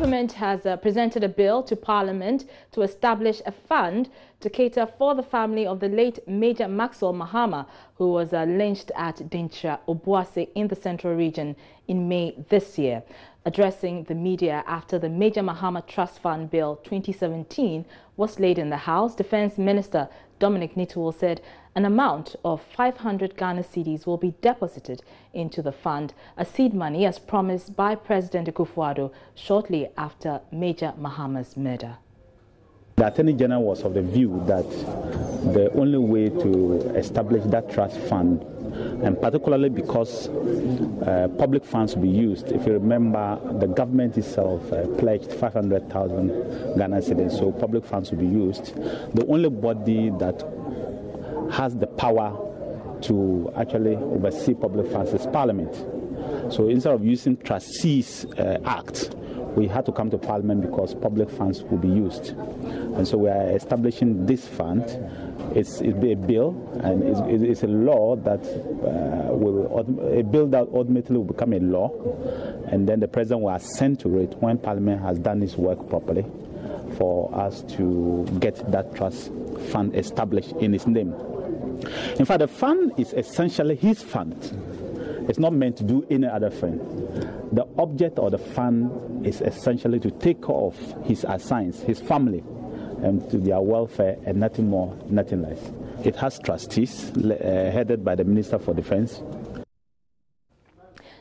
government has presented a bill to Parliament to establish a fund to cater for the family of the late Major Mahama, who was lynched at Dintra, Obuasi in the Central Region in May this year. Addressing the media after the Major Mahama Trust Fund Bill 2017 was laid in the House, Defence Minister Dominic Nituo said an amount of 500 Ghana cedis will be deposited into the fund, a seed money as promised by President Akufo-Addo shortly after Major Mahama's murder. The Attorney General was of the view that the only way to establish that trust fund, and particularly because public funds will be used. If you remember, the government itself pledged 500,000 Ghana cedis, so public funds will be used. The only body that has the power to actually oversee public funds is Parliament. So instead of using Trustees Act, we had to come to Parliament because public funds will be used. And so we are establishing this fund. It's a bill, and it's a law that a bill that ultimately will become a law, and then the President will assent to it when Parliament has done its work properly for us to get that trust fund established in its name. In fact, the fund is essentially his fund. It's not meant to do any other thing. The object of the fund is essentially to take care of his assigns, his family, and to their welfare, and nothing more, nothing less. It has trustees headed by the Minister for Defence.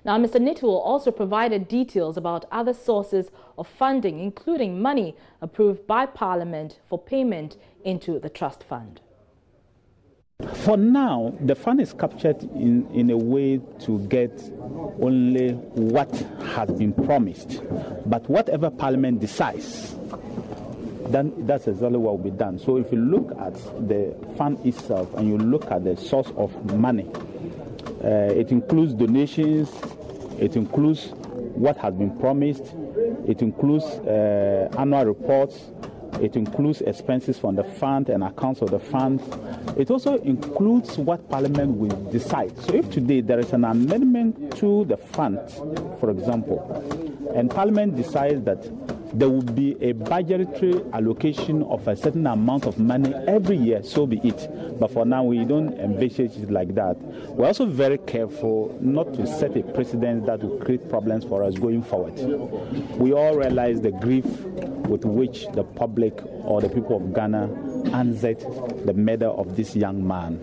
Now, Mr. Nituo also provided details about other sources of funding, including money approved by Parliament for payment into the trust fund. For now, the fund is captured in a way to get only what has been promised. But whatever Parliament decides, then that's exactly what will be done. So if you look at the fund itself and you look at the source of money, it includes donations, it includes what has been promised, it includes annual reports, it includes expenses from the fund and accounts of the fund. It also includes what Parliament will decide. So if today there is an amendment to the fund, for example, and Parliament decides that there will be a budgetary allocation of a certain amount of money every year, so be it. But for now, we don't envisage it like that. We're also very careful not to set a precedent that will create problems for us going forward. We all realize the grief with which the public or the people of Ghana answered the murder of this young man.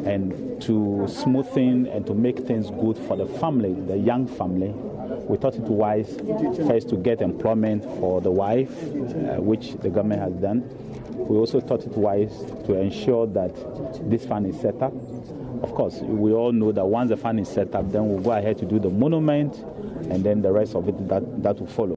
And to smoothen and to make things good for the family, the young family, we thought it wise first to get employment for the wife, which the government has done. We also thought it wise to ensure that this fund is set up. Of course, we all know that once the fund is set up, then we'll go ahead to do the monument, and then the rest of it that will follow.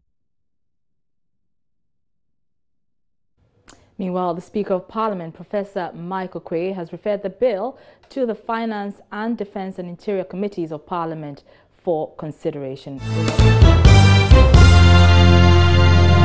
Meanwhile, the Speaker of Parliament, Professor Michael Quay, has referred the bill to the Finance and Defence and Interior Committees of Parliament for consideration.